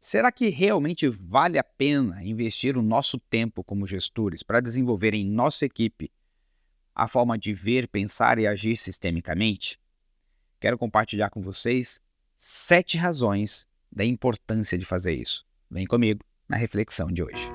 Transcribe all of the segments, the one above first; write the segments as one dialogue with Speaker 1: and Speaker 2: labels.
Speaker 1: Será que realmente vale a pena investir o nosso tempo como gestores para desenvolver em nossa equipe a forma de ver, pensar e agir sistemicamente? Quero compartilhar com vocês 7 razões da importância de fazer isso. Vem comigo na reflexão de hoje.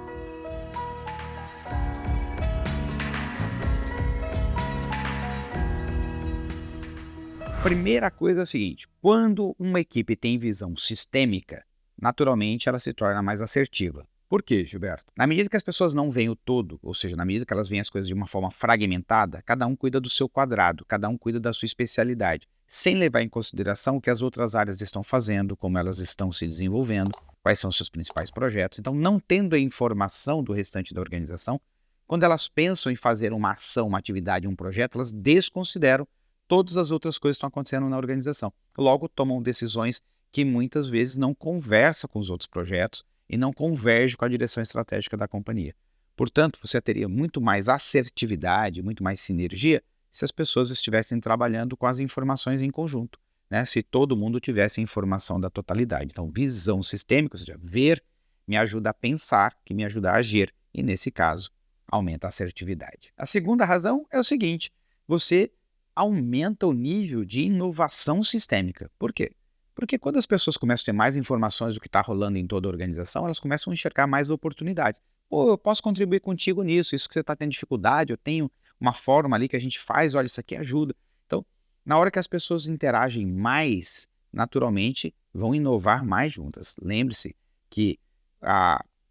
Speaker 1: Primeira coisa é a seguinte: quando uma equipe tem visão sistêmica, naturalmente ela se torna mais assertiva. Por quê, Gilberto? Na medida que as pessoas não veem o todo, ou seja, na medida que elas veem as coisas de uma forma fragmentada, cada um cuida do seu quadrado, cada um cuida da sua especialidade, sem levar em consideração o que as outras áreas estão fazendo, como elas estão se desenvolvendo, quais são os seus principais projetos. Então, não tendo a informação do restante da organização, quando elas pensam em fazer uma ação, uma atividade, um projeto, elas desconsideram todas as outras coisas que estão acontecendo na organização. Logo, tomam decisões que muitas vezes não conversam com os outros projetos e não convergem com a direção estratégica da companhia. Portanto, você teria muito mais assertividade, muito mais sinergia se as pessoas estivessem trabalhando com as informações em conjunto, né? Se todo mundo tivesse informação da totalidade. Então, visão sistêmica, ou seja, ver, me ajuda a pensar, que me ajuda a agir, e nesse caso, aumenta a assertividade. A segunda razão é o seguinte: você aumenta o nível de inovação sistêmica. Por quê? Porque quando as pessoas começam a ter mais informações do que está rolando em toda a organização, elas começam a enxergar mais oportunidades. Pô, eu posso contribuir contigo nisso, isso que você está tendo dificuldade, eu tenho uma forma ali que a gente faz, olha, isso aqui ajuda. Então, na hora que as pessoas interagem mais, naturalmente, vão inovar mais juntas. Lembre-se que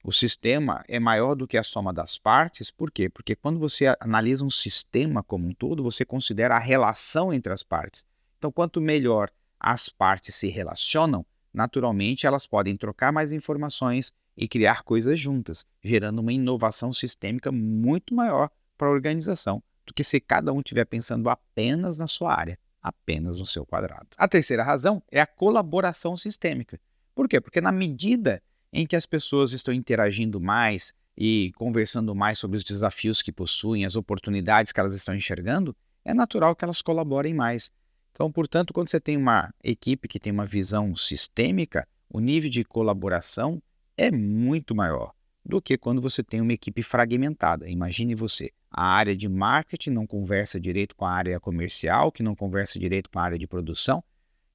Speaker 1: o sistema é maior do que a soma das partes. Por quê? Porque quando você analisa um sistema como um todo, você considera a relação entre as partes. Então, quanto melhor as partes se relacionam, naturalmente elas podem trocar mais informações e criar coisas juntas, gerando uma inovação sistêmica muito maior para a organização do que se cada um estiver pensando apenas na sua área, apenas no seu quadrado. A terceira razão é a colaboração sistêmica. Por quê? Porque na medida em que as pessoas estão interagindo mais e conversando mais sobre os desafios que possuem, as oportunidades que elas estão enxergando, é natural que elas colaborem mais. Então, portanto, quando você tem uma equipe que tem uma visão sistêmica, o nível de colaboração é muito maior do que quando você tem uma equipe fragmentada. Imagine você, a área de marketing não conversa direito com a área comercial, que não conversa direito com a área de produção,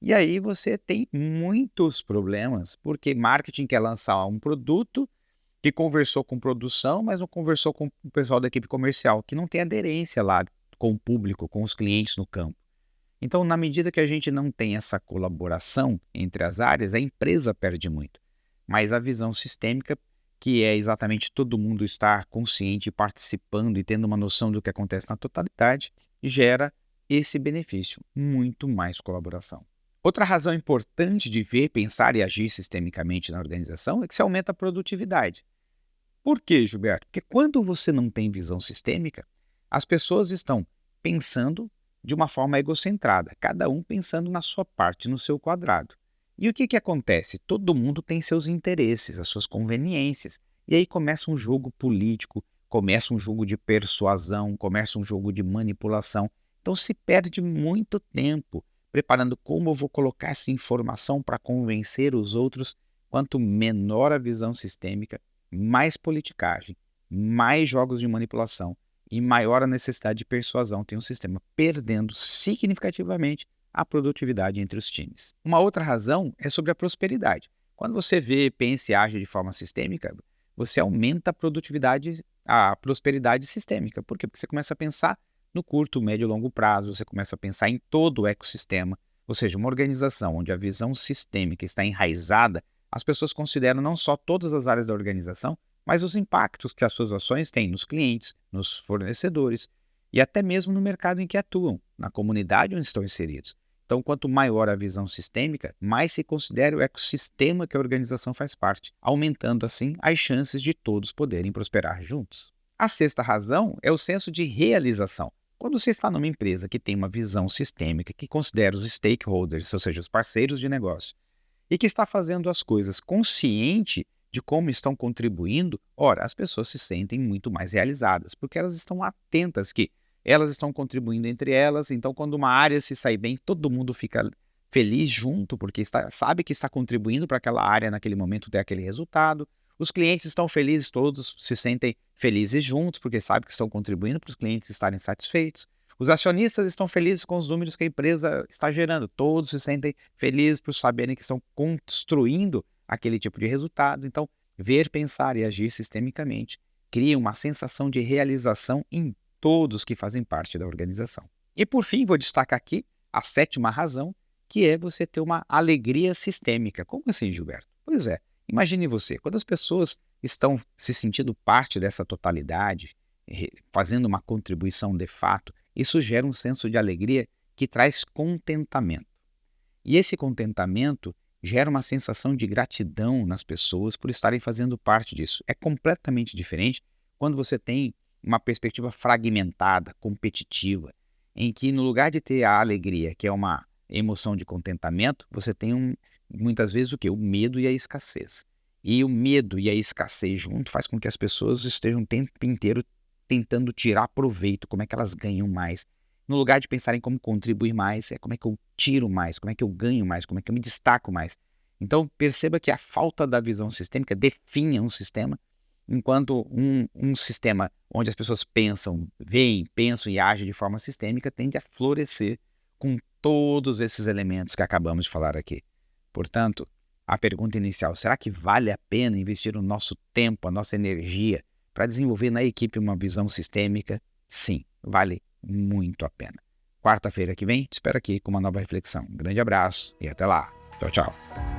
Speaker 1: e aí você tem muitos problemas, porque marketing quer lançar um produto que conversou com produção, mas não conversou com o pessoal da equipe comercial, que não tem aderência lá com o público, com os clientes no campo. Então, na medida que a gente não tem essa colaboração entre as áreas, a empresa perde muito. Mas a visão sistêmica, que é exatamente todo mundo estar consciente, participando e tendo uma noção do que acontece na totalidade, gera esse benefício, muito mais colaboração. Outra razão importante de ver, pensar e agir sistemicamente na organização é que se aumenta a produtividade. Por quê, Gilberto? Porque quando você não tem visão sistêmica, as pessoas estão pensando de uma forma egocentrada, cada um pensando na sua parte, no seu quadrado. E o que acontece? Todo mundo tem seus interesses, as suas conveniências. E aí começa um jogo político, começa um jogo de persuasão, começa um jogo de manipulação. Então se perde muito tempo preparando como eu vou colocar essa informação para convencer os outros. Quanto menor a visão sistêmica, mais politicagem, mais jogos de manipulação e maior a necessidade de persuasão tem um sistema, perdendo significativamente a produtividade entre os times. Uma outra razão é sobre a prosperidade. Quando você vê, pensa e age de forma sistêmica, você aumenta a produtividade, a prosperidade sistêmica. Por quê? Porque você começa a pensar no curto, médio e longo prazo, você começa a pensar em todo o ecossistema. Ou seja, uma organização onde a visão sistêmica está enraizada, as pessoas consideram não só todas as áreas da organização, mas os impactos que as suas ações têm nos clientes, nos fornecedores e até mesmo no mercado em que atuam, na comunidade onde estão inseridos. Então, quanto maior a visão sistêmica, mais se considera o ecossistema que a organização faz parte, aumentando assim as chances de todos poderem prosperar juntos. A sexta razão é o senso de realização. Quando você está numa empresa que tem uma visão sistêmica, que considera os stakeholders, ou seja, os parceiros de negócio, e que está fazendo as coisas consciente de como estão contribuindo, ora, as pessoas se sentem muito mais realizadas, porque elas estão atentas que elas estão contribuindo entre elas. Então, quando uma área se sai bem, todo mundo fica feliz junto, porque sabe que está contribuindo para aquela área naquele momento ter aquele resultado. Os clientes estão felizes, todos se sentem felizes juntos, porque sabem que estão contribuindo para os clientes estarem satisfeitos. Os acionistas estão felizes com os números que a empresa está gerando, todos se sentem felizes por saberem que estão construindo aquele tipo de resultado. Então, ver, pensar e agir sistemicamente cria uma sensação de realização em todos que fazem parte da organização. E por fim, vou destacar aqui a 7ª razão, que é você ter uma alegria sistêmica. Como assim, Gilberto? Pois é, imagine você, quando as pessoas estão se sentindo parte dessa totalidade, fazendo uma contribuição de fato, isso gera um senso de alegria que traz contentamento. E esse contentamento gera uma sensação de gratidão nas pessoas por estarem fazendo parte disso. É completamente diferente quando você tem uma perspectiva fragmentada, competitiva, em que no lugar de ter a alegria, que é uma emoção de contentamento, você tem muitas vezes o quê? O medo e a escassez. E o medo e a escassez junto faz com que as pessoas estejam o tempo inteiro tentando tirar proveito, como é que elas ganham mais. No lugar de pensar em como contribuir mais, é como é que eu tiro mais, como é que eu ganho mais, como é que eu me destaco mais. Então, perceba que a falta da visão sistêmica define um sistema, enquanto um sistema onde as pessoas pensam, veem, pensam e agem de forma sistêmica tende a florescer com todos esses elementos que acabamos de falar aqui. Portanto, a pergunta inicial, será que vale a pena investir o nosso tempo, a nossa energia para desenvolver na equipe uma visão sistêmica? Sim, vale muito a pena. Quarta-feira que vem, te espero aqui com uma nova reflexão. Um grande abraço e até lá. Tchau, tchau.